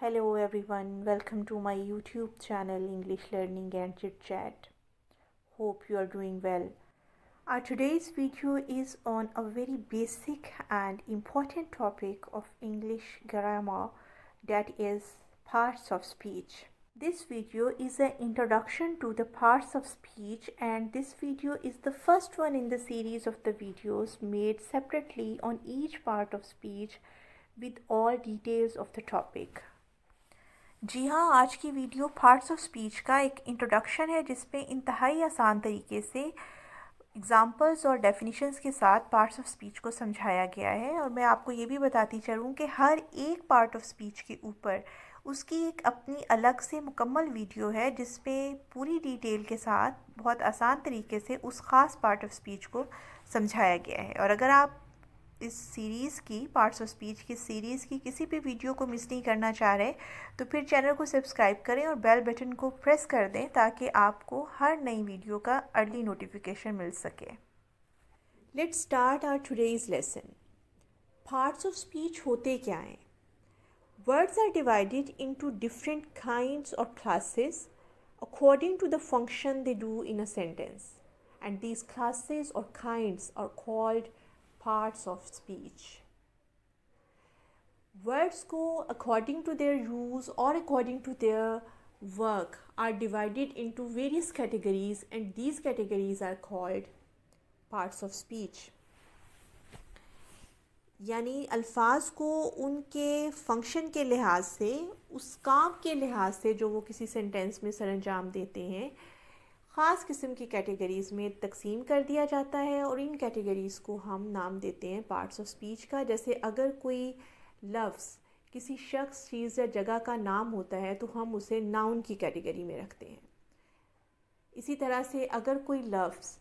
Hello everyone, welcome to my YouTube channel English Learning and Chit Chat. Hope you are doing well. Our today's video is on a very basic and important topic of English grammar, that is parts of speech. This video is an introduction to the parts of speech, and this video is the first one in the series of the videos made separately on each part of speech with all details of the topic. जी हाँ, आज की video parts of speech का एक introduction है जिसमें इंतहाई आसान तरीके से एग्जांपल्स और डेफिनेशंस के साथ पार्ट्स ऑफ स्पीच को समझाया गया है। और मैं आपको ये भी बताती चलूँ कि हर एक पार्ट ऑफ स्पीच के ऊपर उसकी एक अपनी अलग से मुकम्मल वीडियो है जिसमें पूरी डिटेल के साथ बहुत आसान तरीके से उस ख़ास पार्ट ऑफ स्पीच को समझाया गया है। और अगर आप इस सीरीज़ की पार्ट्स ऑफ स्पीच की सीरीज़ की किसी भी वीडियो को मिस नहीं करना चाह रहे तो फिर चैनल को सब्सक्राइब करें और बेल बटन को प्रेस कर दें ताकि आपको हर नई वीडियो का अर्ली नोटिफिकेशन मिल सके। Let's start our today's lesson. Parts of speech होते क्या हैं? Words are divided into different kinds और classes according to the function they do in a sentence, and these classes or kinds are called parts of speech. Words go according to their use or according to their work are divided into various categories, and these categories are called parts of speech. यानी अल्फाज को उनके function के लिहाज से, उस काम के लिहाज से जो वो किसी सेंटेंस में सरअंजाम देते हैं, ख़ास किस्म की कैटेगरीज़ में तकसीम कर दिया जाता है और इन कैटेगरीज़ को हम नाम देते हैं पार्ट्स ऑफ स्पीच का। जैसे अगर कोई लफ्ज़ किसी शख्स, चीज़ या जगह का नाम होता है तो हम उसे नाउन की कैटेगरी में रखते हैं। इसी तरह से अगर कोई लफ्ज़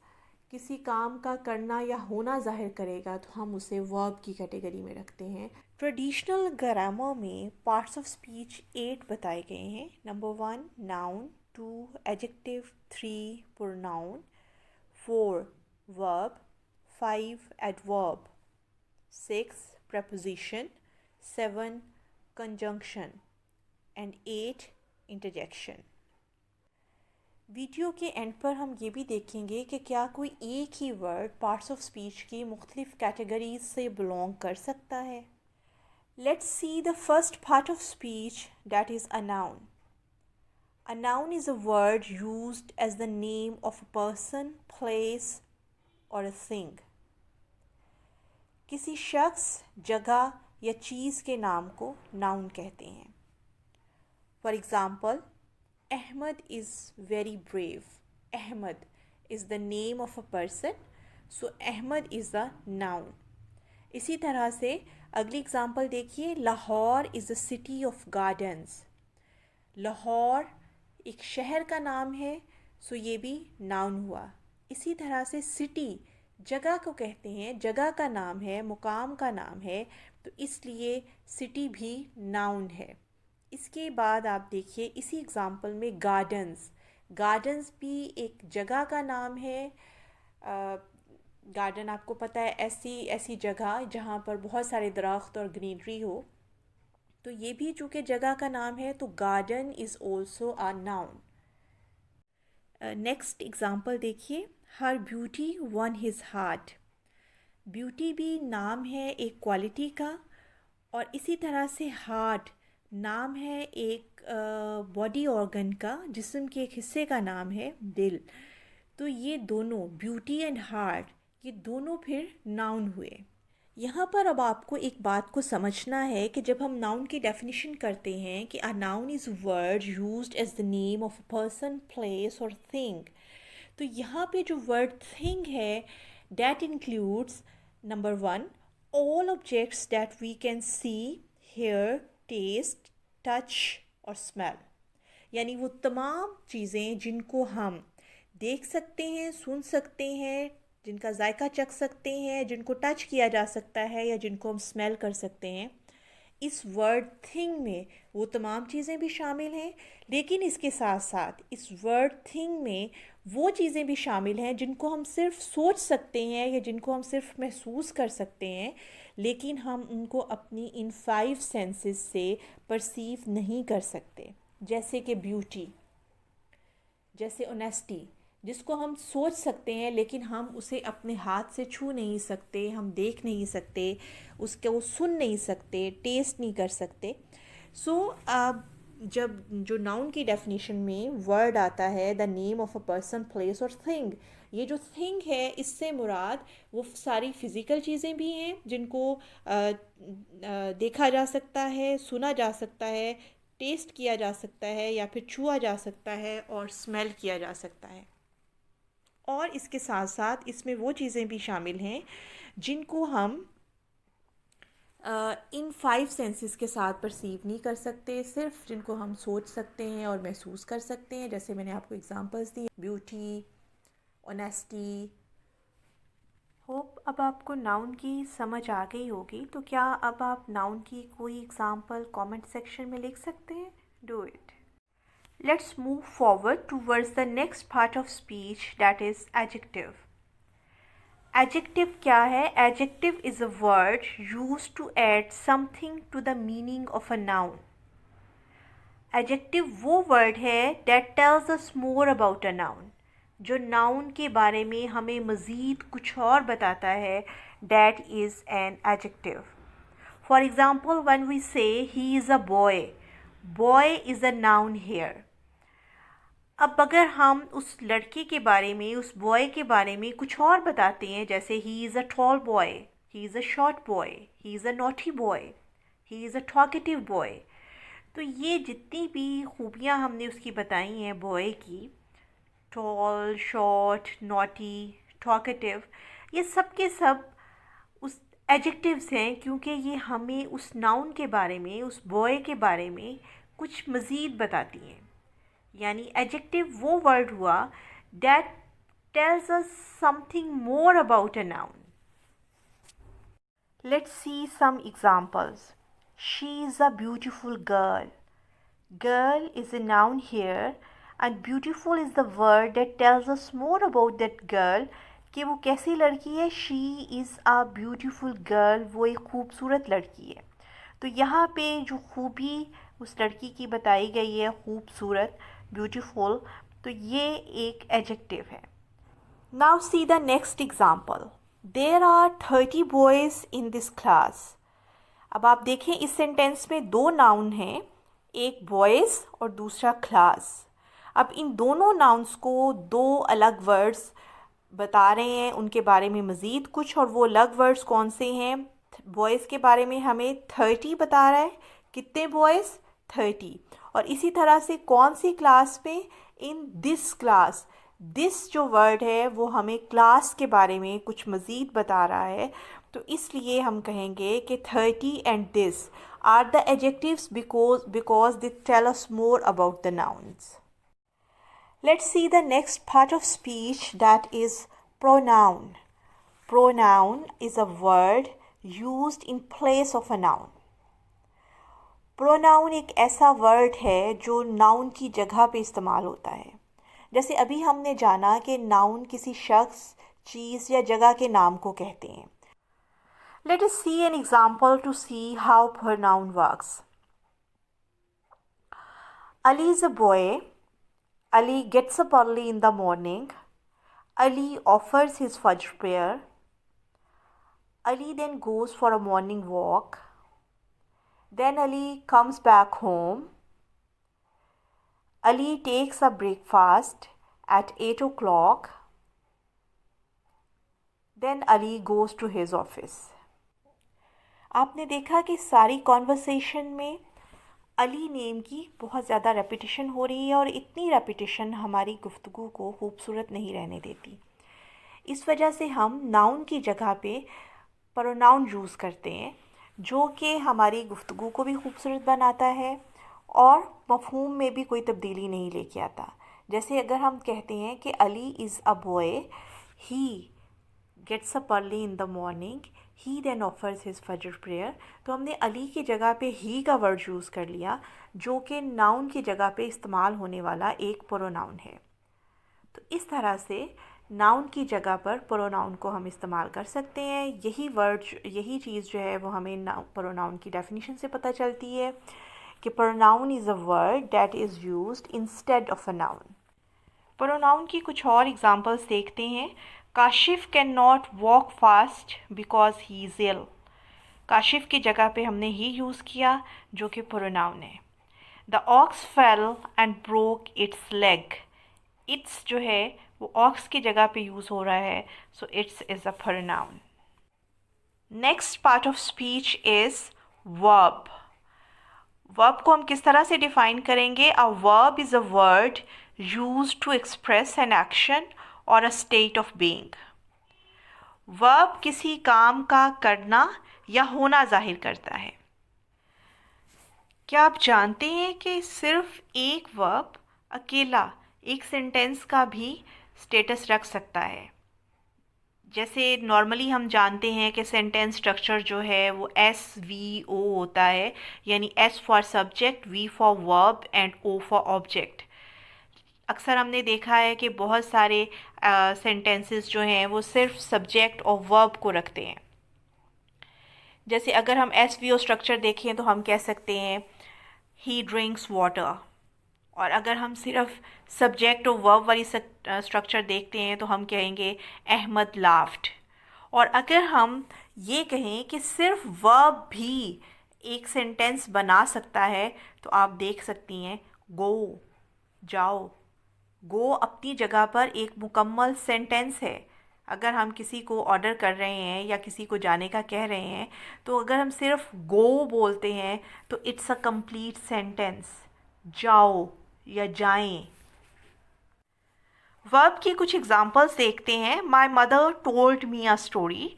किसी काम का करना या होना ज़ाहिर करेगा तो हम उसे वर्ब की कैटेगरी में रखते हैं। ट्रेडिशनल ग्रामर में पार्ट्स ऑफ स्पीच 8 बताए गए हैं। Number 1 noun, 2 adjective, 3 pronoun, 4 verb, 5 adverb, 6 preposition, 7 conjunction and 8 interjection. Video के एंड पर हम ये भी देखेंगे कि क्या कोई एक ही वर्ड पार्ट्स ऑफ स्पीच की मुख्तलिफ कैटेगरीज से बिलोंग कर सकता है। Let's see the first part of speech, that is a noun. A noun is a word used as the name of a person, place or a thing. किसी शख्स, जगह या चीज़ के नाम को नाउन कहते हैं। For example, Ahmed is very brave. Ahmed is the name of a person, so Ahmed is a noun. इसी तरह से अगली एग्जांपल देखिए, Lahore is a city of gardens. Lahore एक शहर का नाम है, सो ये भी नाउन हुआ। इसी तरह से सिटी जगह को कहते हैं, जगह का नाम है, मुकाम का नाम है, तो इसलिए सिटी भी नाउन है। इसके बाद आप देखिए इसी एग्ज़ाम्पल में गार्डन्स, गार्डन्स भी एक जगह का नाम है। गार्डन आपको पता है ऐसी जगह जहाँ पर बहुत सारे दरख्त और ग्रीनरी हो, तो ये भी चूँकि जगह का नाम है तो garden is also a noun. Next example देखिए, हर beauty won his heart. Beauty भी नाम है एक क्वालिटी का, और इसी तरह से हार्ट नाम है एक बॉडी ऑर्गन का, जिस्म के एक हिस्से का नाम है दिल। तो ये दोनों ब्यूटी एंड हार्ट, ये दोनों फिर नाउन हुए। यहाँ पर अब आपको एक बात को समझना है कि जब हम नाउन की डेफिनेशन करते हैं कि a noun is word used as the name of a person, place और थिंग, तो यहाँ पे जो वर्ड थिंग है that includes number 1 all objects that we can see, hear, taste, touch और स्मेल। यानी वो तमाम चीज़ें जिनको हम देख सकते हैं, सुन सकते हैं, जिनका जायका चख सकते हैं, जिनको टच किया जा सकता है या जिनको हम स्मेल कर सकते हैं। इस वर्ड थिंग में वो तमाम चीज़ें भी शामिल हैं, लेकिन इसके साथ साथ इस वर्ड थिंग में वो चीज़ें भी शामिल हैं जिनको हम सिर्फ सोच सकते हैं या जिनको हम सिर्फ महसूस कर सकते हैं, लेकिन हम उनको अपनी इन 5 सेंसेस से परसीव नहीं कर सकते। जैसे कि ब्यूटी, जैसे ऑनेस्टी, जिसको हम सोच सकते हैं लेकिन हम उसे अपने हाथ से छू नहीं सकते, हम देख नहीं सकते, उसको सुन नहीं सकते, टेस्ट नहीं कर सकते। सो जब जो नाउन की डेफिनेशन में वर्ड आता है the name of a person, place और थिंग, ये जो थिंग है इससे मुराद वो सारी फिज़िकल चीज़ें भी हैं जिनको देखा जा सकता है, सुना जा सकता है, टेस्ट किया जा सकता है या फिर छुआ जा सकता है और स्मेल किया जा सकता है। और इसके साथ साथ इसमें वो चीज़ें भी शामिल हैं जिनको हम इन 5 सेंसेस के साथ परसीव नहीं कर सकते, सिर्फ जिनको हम सोच सकते हैं और महसूस कर सकते हैं। जैसे मैंने आपको एग्जांपल्स दी, ब्यूटी, ऑनेस्टी। होप अब आपको नाउन की समझ आ गई होगी। तो क्या अब आप नाउन की कोई एग्जांपल कमेंट सेक्शन में लिख सकते हैं? Do it. Let's move forward towards the next part of speech, that is adjective. Adjective क्या है? Adjective is a word used to add something to the meaning of a noun. Adjective वो word है that tells us more about a noun, जो noun के बारे में हमें मज़ीद कुछ और बताता है. That is an adjective. For example, when we say he is a boy, boy is a noun here. अब अगर हम उस लड़के के बारे में, उस बॉय के बारे में कुछ और बताते हैं, जैसे he is a tall boy, he is a short boy, he is a naughty boy, he is a talkative boy, तो ये जितनी भी खूबियाँ हमने उसकी बताई हैं बॉय की, टॉल, शॉर्ट, नॉटी, टॉकेटिव, ये सब के सब उस एडजेक्टिव्स हैं, क्योंकि ये हमें उस नाउन के बारे में, उस बॉय के बारे में कुछ मज़ीद बताती हैं. यानी एडजेक्टिव वो वर्ड हुआ that tells us something more about a noun. Let's see some examples. She is a beautiful girl. Girl is a noun here and beautiful is the word that tells us more about that girl, कि वो कैसी लड़की है. She is a beautiful girl, वो एक खूबसूरत लड़की है. तो यहाँ पे जो खूबी उस लड़की की बताई गई है, खूबसूरत, ब्यूटीफुल, तो ये एक एडजेक्टिव है. Now see the next example. There are 30 boys in this class. अब आप देखें इस सेंटेंस में 2 नाउन हैं, एक बॉयज़ और दूसरा क्लास. अब इन दोनों नाउन्स को 2 अलग वर्ड्स बता रहे हैं, उनके बारे में मज़ीद कुछ, और वो अलग वर्ड्स कौन से हैं? बॉयज़ के बारे में हमें 30 बता रहा है. कितने बॉयज़? 30. और इसी तरह से कौन सी क्लास में? इन दिस क्लास. दिस जो वर्ड है वो हमें क्लास के बारे में कुछ मज़ीद बता रहा है. तो इसलिए हम कहेंगे कि 30 and this are the adjectives because they tell us more about the nouns. Let's see the next part of speech, that is pronoun. Pronoun is a word used in place of a noun. Pronoun एक ऐसा word है जो noun की जगह पे इस्तेमाल होता है. जैसे अभी हमने जाना कि नाउन किसी शख्स, चीज़ या जगह के नाम को कहते हैं. Let us see an example to see how pronoun works. Ali is a boy. Ali gets up early in the morning. Ali offers his Fajr prayer. Ali then goes for a morning walk. Then Ali comes back home. Ali takes a breakfast at 8 o'clock. Then Ali goes to his office. आपने देखा कि सारी conversation में Ali name की बहुत ज़्यादा repetition हो रही है, और इतनी रेपिटेशन हमारी गुफ्तगू को खूबसूरत नहीं रहने देती. इस वजह से हम नाउन की जगह पे प्रोनाउन यूज़ करते हैं, जो कि हमारी गुफ्तगू को भी खूबसूरत बनाता है और मफ़हूम में भी कोई तब्दीली नहीं लेके आता. जैसे अगर हम कहते हैं कि Ali is a boy, he gets up early in the morning, he then offers his Fajr prayer, तो हमने अली की जगह पे ही का वर्ड यूज़ कर लिया, जो कि नाउन की जगह पे इस्तेमाल होने वाला एक प्रोनाउन है. तो इस तरह से नाउन की जगह पर प्रोनाउन को हम इस्तेमाल कर सकते हैं। यही चीज़ जो है वो हमें प्रोनाउन की डेफिनेशन से पता चलती है कि pronoun is a word that is used instead of a noun. Pronoun की कुछ और एग्जांपल्स देखते हैं। Kashif can not walk fast because he is ill. Kashif की जगह पे हमने ही यूज़ किया जो कि प्रोनाउन है। The ox fail and broke it's leg. It's जो है वो ऑक्स की जगह पे यूज़ हो रहा है, so it's is a pronoun. Next part of speech is verb. Verb को हम किस तरह से डिफाइन करेंगे? A verb is a word used to express an action or a state of being. Verb किसी काम का करना या होना जाहिर करता है। क्या आप जानते हैं कि सिर्फ एक वर्ब अकेला एक सेंटेंस का भी स्टेटस रख सकता है? जैसे नॉर्मली हम जानते हैं कि सेंटेंस स्ट्रक्चर जो है वो SVO होता है, यानी S for subject, V for verb and O for object. अक्सर हमने देखा है कि बहुत सारे सेंटेंसेस जो हैं वो सिर्फ सब्जेक्ट और वर्ब को रखते हैं। जैसे अगर हम SVO स्ट्रक्चर देखें तो हम कह सकते हैं ही ड्रिंक्स वाटर। और अगर हम सिर्फ सब्जेक्ट और वर्ब वाली स्ट्रक्चर देखते हैं तो हम कहेंगे अहमद लाफ्ड। और अगर हम ये कहें कि सिर्फ वर्ब भी एक सेंटेंस बना सकता है तो आप देख सकती हैं गो, जाओ। गो अपनी जगह पर एक मुकम्मल सेंटेंस है। अगर हम किसी को ऑर्डर कर रहे हैं या किसी को जाने का कह रहे हैं तो अगर हम सिर्फ गो बोलते हैं तो इट्स अ कंप्लीट सेंटेंस, जाओ या जाएं। वर्ब की कुछ एग्जांपल्स देखते हैं। My mother told me a story.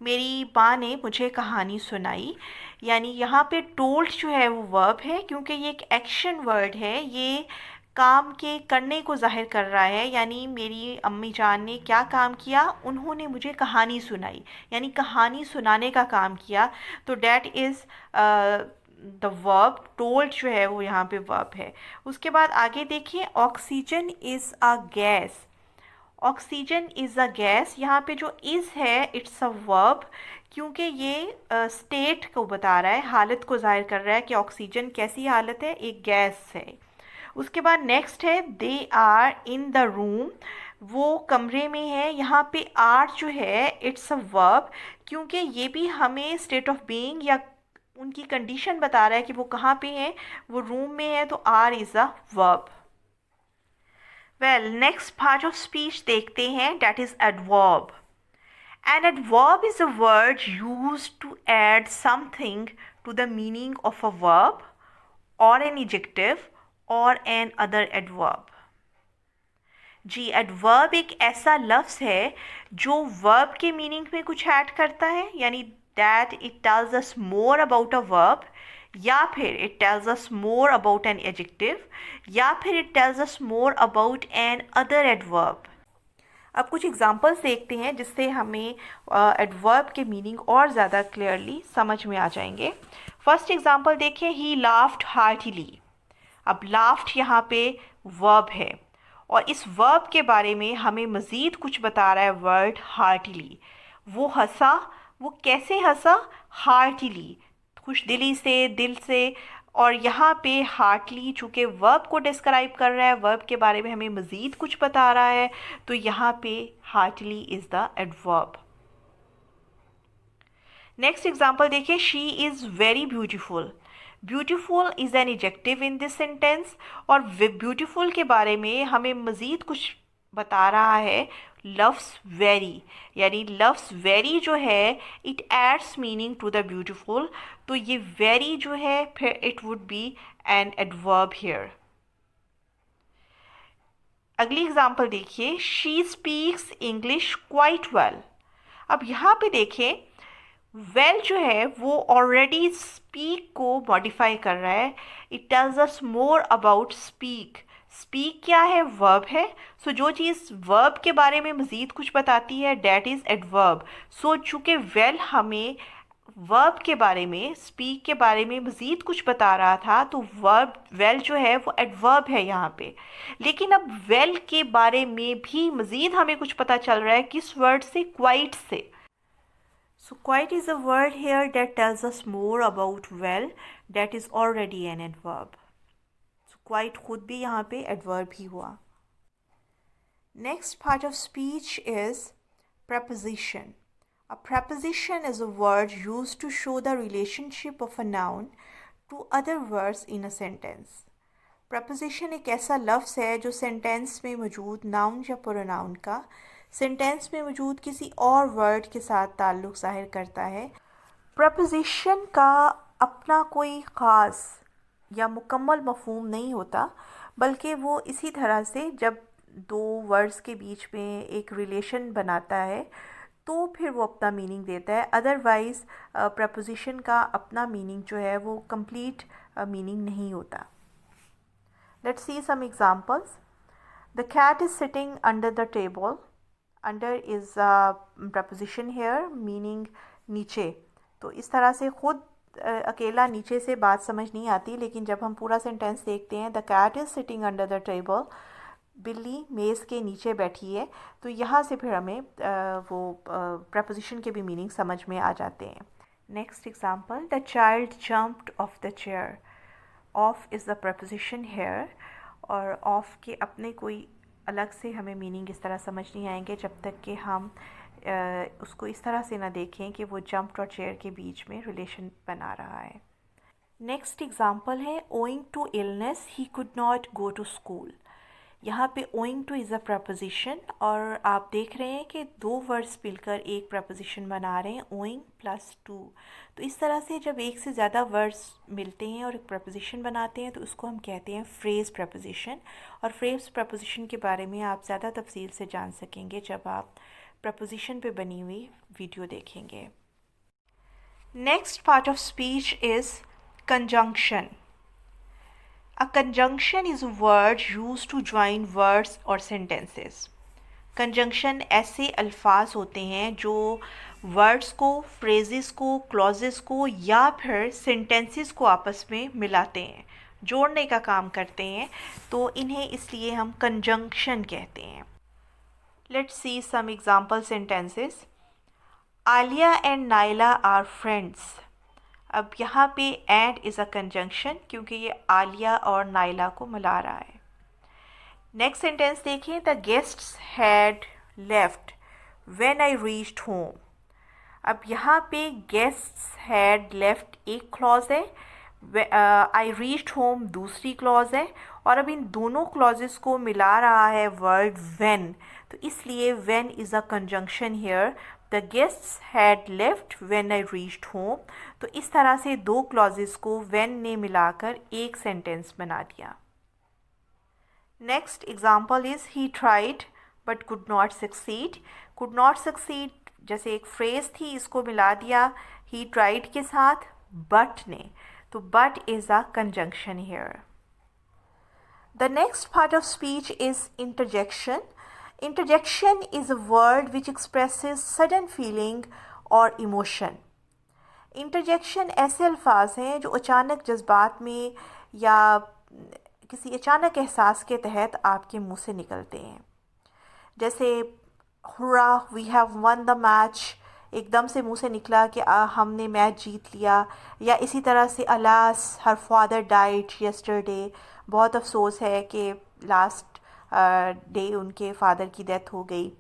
मेरी माँ ने मुझे कहानी सुनाई। यानी यहाँ पे टोल्ड जो है वो वर्ब है, क्योंकि ये एक एक्शन वर्ड है। ये काम के करने को जाहिर कर रहा है। यानी मेरी अम्मी जान ने क्या काम किया? उन्होंने मुझे कहानी सुनाई, यानी कहानी सुनाने का काम किया। तो that is the verb. Told जो है वो यहाँ पे वर्ब है। उसके बाद आगे देखिए, oxygen is a gas. Oxygen is a gas, यहाँ पे जो इज़ है इट्स अ वर्ब, क्योंकि ये स्टेट को बता रहा है, हालत को जाहिर कर रहा है कि ऑक्सीजन कैसी हालत है, एक गैस है। उसके बाद नेक्स्ट है they are in the room. वो कमरे में है। यहाँ पे आर जो है इट्स अ वर्ब, क्योंकि ये भी हमें स्टेट ऑफ बीइंग या उनकी कंडीशन बता रहा है कि वो कहाँ पे हैं। वो रूम में है, तो are is a verb. Well, next part of speech देखते हैं, that is adverb. An adverb is a word used to add something to the meaning of a verb or an adjective or an other adverb. जी, adverb एक ऐसा लफ्ज़ है जो verb के meaning में कुछ ऐड करता है, यानी that it tells us more about a verb, या फिर it tells us more about an adjective, या फिर it tells us more about an other adverb. अब कुछ एग्जांपल्स देखते हैं जिससे हमें एडवर्ब के मीनिंग और ज़्यादा क्लियरली समझ में आ जाएंगे। फर्स्ट एग्जांपल देखिए, ही लाफ्ड हार्टिली। अब लाफ्ड यहाँ पे वर्ब है और इस वर्ब के बारे में हमें मज़ीद कुछ बता रहा है वर्ड हार्टिली। वो हंसा। वो कैसे हंसा? हार्टिली, खुश दिली से, दिल से। और यहाँ पे हार्टली चूँकि वर्ब को डिस्क्राइब कर रहा है, वर्ब के बारे में हमें मज़ीद कुछ बता रहा है, तो यहाँ पे heartily is the adverb. Next example देखिए, she is very beautiful. Beautiful is an adjective in this sentence, और ब्यूटीफुल के बारे में हमें मज़ीद कुछ बता रहा है लफ्ज़ वेरी। यानी लफ्ज़ वेरी जो है it adds meaning to the beautiful, तो ये वेरी जो है फिर it would be an adverb here. अगली एग्जांपल देखिए, she speaks English quite well. अब यहाँ पे देखें, वेल जो है वो ऑलरेडी स्पीक को मॉडिफाई कर रहा है। It tells us more about speak. Speak क्या है? वर्ब है। सो जो चीज़ वर्ब के बारे में मज़ीद कुछ बताती है डैट इज़ एडवर्ब। सो चूँकि वेल हमें वर्ब के बारे में, स्पीक के बारे में मज़ीद कुछ बता रहा था, तो वर्ब वेल जो है वो एडवर्ब है यहाँ पे। लेकिन अब वेल के बारे में भी मज़ीद हमें कुछ पता चल रहा है, किस वर्ड से? क्वाइट से। So quite is a word here that tells us more about well, that is already an adverb. So quite खुद भी यहाँ पे एडवर्ब ही हुआ। Next part of speech is preposition. A preposition is a word used to show the relationship of a noun to other words in a sentence. Preposition एक ऐसा लफ्ज़ है जो सेंटेंस में मौजूद नाउन या प्रोनाउन का सेंटेंस में मौजूद किसी और वर्ड के साथ ताल्लुक़ ज़ाहिर करता है। प्रपोजिशन का अपना कोई ख़ास या मुकम्मल मफ़हूम नहीं होता, बल्कि वो इसी तरह से जब दो वर्ड्स के बीच में एक रिलेशन बनाता है तो फिर वो अपना मीनिंग देता है। अदरवाइज़ प्रपोजिशन का अपना मीनिंग जो है वो कंप्लीट मीनिंग नहीं होता। Let's see some examples. The cat is sitting under the table. Under is preposition here meaning नीचे। तो इस तरह से ख़ुद अकेला नीचे से बात समझ नहीं आती, लेकिन जब हम पूरा सेंटेंस देखते हैं, the cat is sitting under the table, बिल्ली मेज़ के नीचे बैठी है, तो यहाँ से फिर हमें वो प्रपोजिशन के भी मीनिंग समझ में आ जाते हैं। Next example, the child jumped off the chair. Off is the preposition here, और ऑफ के अपने कोई अलग से हमें मीनिंग इस तरह समझ नहीं आएंगे जब तक कि हम उसको इस तरह से ना देखें कि वो जंप्ड और चेयर के बीच में रिलेशन बना रहा है। नेक्स्ट एग्जांपल है, owing to illness he could not go to school. यहाँ पे owing to is a preposition, और आप देख रहे हैं कि दो वर्ड्स मिलकर एक प्रपोजिशन बना रहे हैं, ओइंग प्लस टू। तो इस तरह से जब एक से ज़्यादा वर्ड्स मिलते हैं और एक प्रपोजिशन बनाते हैं तो उसको हम कहते हैं फ्रेज़ प्रपोजिशन। और फ्रेज़ प्रपोजिशन के बारे में आप ज़्यादा तफसील से जान सकेंगे जब आप प्रपोजिशन पे बनी हुई वीडियो देखेंगे। Next part of speech is conjunction. A conjunction is a word used to join words or sentences. Conjunction ऐसे अल्फाज होते हैं जो वर्ड्स को, फ्रेजेस को, क्लॉजेस को या फिर सेंटेंसेस को आपस में मिलाते हैं, जोड़ने का काम करते हैं, तो इन्हें इसलिए हम कंजंक्शन कहते हैं। Let's see some example sentences. Alia and Naila are friends. अब यहाँ पे एंड इज़ अ कंजंक्शन, क्योंकि ये आलिया और नाइला को मिला रहा है। नेक्स्ट सेंटेंस देखिए, the guests had left when I reached home. अब यहाँ पे गेस्ट्स हैड लेफ्ट एक क्लॉज है, आई रीच्ड होम दूसरी क्लॉज है, और अब इन दोनों क्लॉजेस को मिला रहा है वर्ड व्हेन, तो इसलिए when is a conjunction here. The guests had left when I reached home. तो इस तरह से दो क्लॉजेस को व्हेन ने मिलाकर एक सेंटेंस बना दिया। Next example is, he tried but could not succeed. Could not succeed जैसे एक फ्रेज थी, इसको मिला दिया ही ट्राइड के साथ बट ने, तो but is a conjunction here. The next part of speech is interjection. Interjection is a word which expresses sudden feeling or emotion. Interjection ऐसे अल्फाज हैं जो अचानक जज्बात में या किसी अचानक एहसास के तहत आपके मुंह से निकलते हैं। जैसे hurrah we have won the match, एकदम से मुंह से निकला कि हमने मैच जीत लिया। या इसी तरह से alas her father died yesterday, बहुत अफसोस है कि लास्ट डे उनके फादर की डेथ हो गई।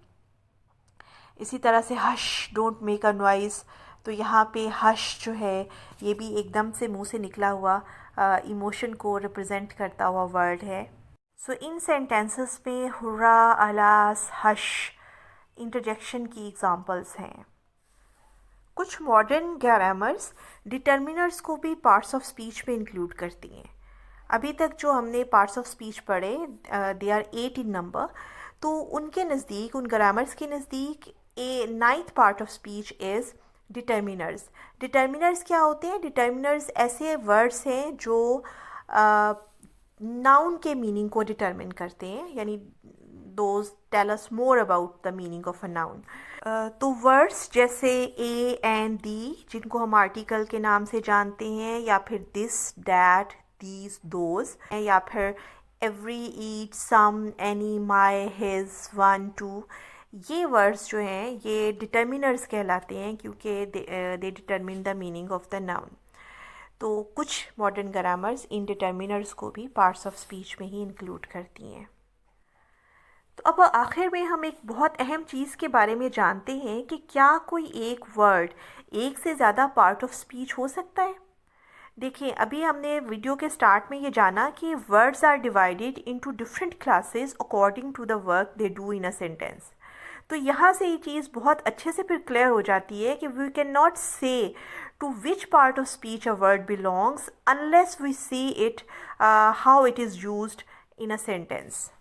इसी तरह से hush don't make a noise, तो यहाँ पे हश जो है ये भी एकदम से मुंह से निकला हुआ इमोशन को रिप्रेजेंट करता हुआ वर्ड है। सो इन सेंटेंसेस में हुर्रा, अलास, हश इंटरजेक्शन की एग्जांपल्स हैं। कुछ मॉडर्न ग्रामर्स डिटर्मिनर्स को भी पार्ट्स ऑफ स्पीच में इंक्लूड करती हैं। अभी तक जो हमने पार्ट्स ऑफ स्पीच पढ़े दे आर 8 इन नंबर, तो उनके नज़दीक, उन ग्रामर्स के नज़दीक ए 9th part of speech is determiners. Determiners क्या होते हैं? डिटर्मिनर्स ऐसे वर्ड्स हैं जो नाउन के मीनिंग को डिटर्मिन करते हैं, यानी those tell us more about the meaning of a noun. तो वर्ड्स जैसे ए एंड दी, जिनको हम आर्टिकल के नाम से जानते हैं, या फिर दिस, दैट, दीज, दोज, या फिर every, each, some, any, my, his, one, two, ये वर्ड्स जो हैं ये डिटर्मिनर्स कहलाते हैं क्योंकि they determine the meaning of the noun. तो कुछ मॉडर्न ग्रामर्स इन डिटर्मिनर्स को भी पार्ट्स ऑफ स्पीच में ही इंक्लूड करती हैं. तो अब आखिर में हम एक बहुत अहम चीज़ के बारे में जानते हैं कि क्या कोई एक वर्ड एक से ज़्यादा पार्ट ऑफ स्पीच हो सकता है. देखिए, अभी हमने वीडियो के स्टार्ट में ये जाना कि words are divided into different classes according to the work they do in a sentence. तो यहाँ से ये चीज़ बहुत अच्छे से फिर क्लियर हो जाती है कि we can not say to which part of speech a word belongs unless we see it how it is used in a sentence.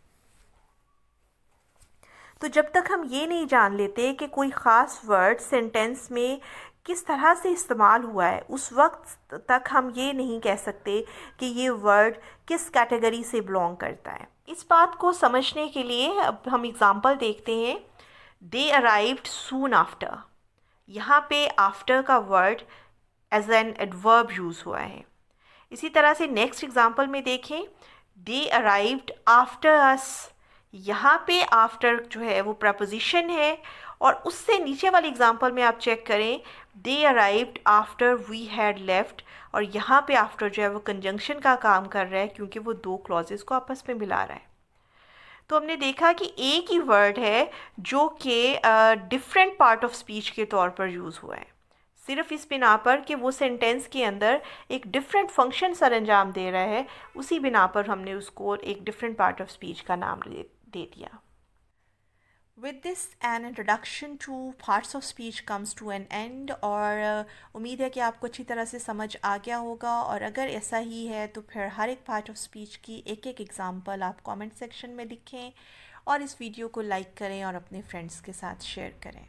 तो जब तक हम ये नहीं जान लेते कि कोई ख़ास वर्ड सेंटेंस में किस तरह से इस्तेमाल हुआ है, उस वक्त तक हम ये नहीं कह सकते कि ये वर्ड किस कैटेगरी से बिलोंग करता है. इस बात को समझने के लिए अब हम एग्ज़ाम्पल देखते हैं. They arrived soon after. यहाँ पे आफ्टर का word as an adverb use हुआ है. इसी तरह से नेक्स्ट एग्ज़ाम्पल में देखें, दे अराइव्ड आफ्टर अस. यहाँ पे आफ्टर जो है वो प्रपोजिशन है, और उससे नीचे वाले एग्जांपल में आप चेक करें, they arrived after we had left, और यहाँ पे आफ्टर जो है वो कंजंक्शन का काम कर रहा है क्योंकि वो दो क्लॉजेस को आपस में मिला रहा है. तो हमने देखा कि एक ही वर्ड है जो कि डिफरेंट पार्ट ऑफ स्पीच के तौर पर यूज़ हुआ है, सिर्फ इस बिना पर कि वो सेंटेंस के अंदर एक डिफरेंट फंक्शन सर अंजाम दे रहा है, उसी बिना पर हमने उसको एक डिफरेंट पार्ट ऑफ स्पीच का नाम दे दिया. With this, an introduction to parts of speech comes to an end. और उम्मीद है कि आपको अच्छी तरह से समझ आ गया होगा, और अगर ऐसा ही है तो फिर हर एक पार्ट ऑफ स्पीच की एक एक एग्जांपल आप कमेंट सेक्शन में लिखें, और इस वीडियो को लाइक करें और अपने फ्रेंड्स के साथ शेयर करें.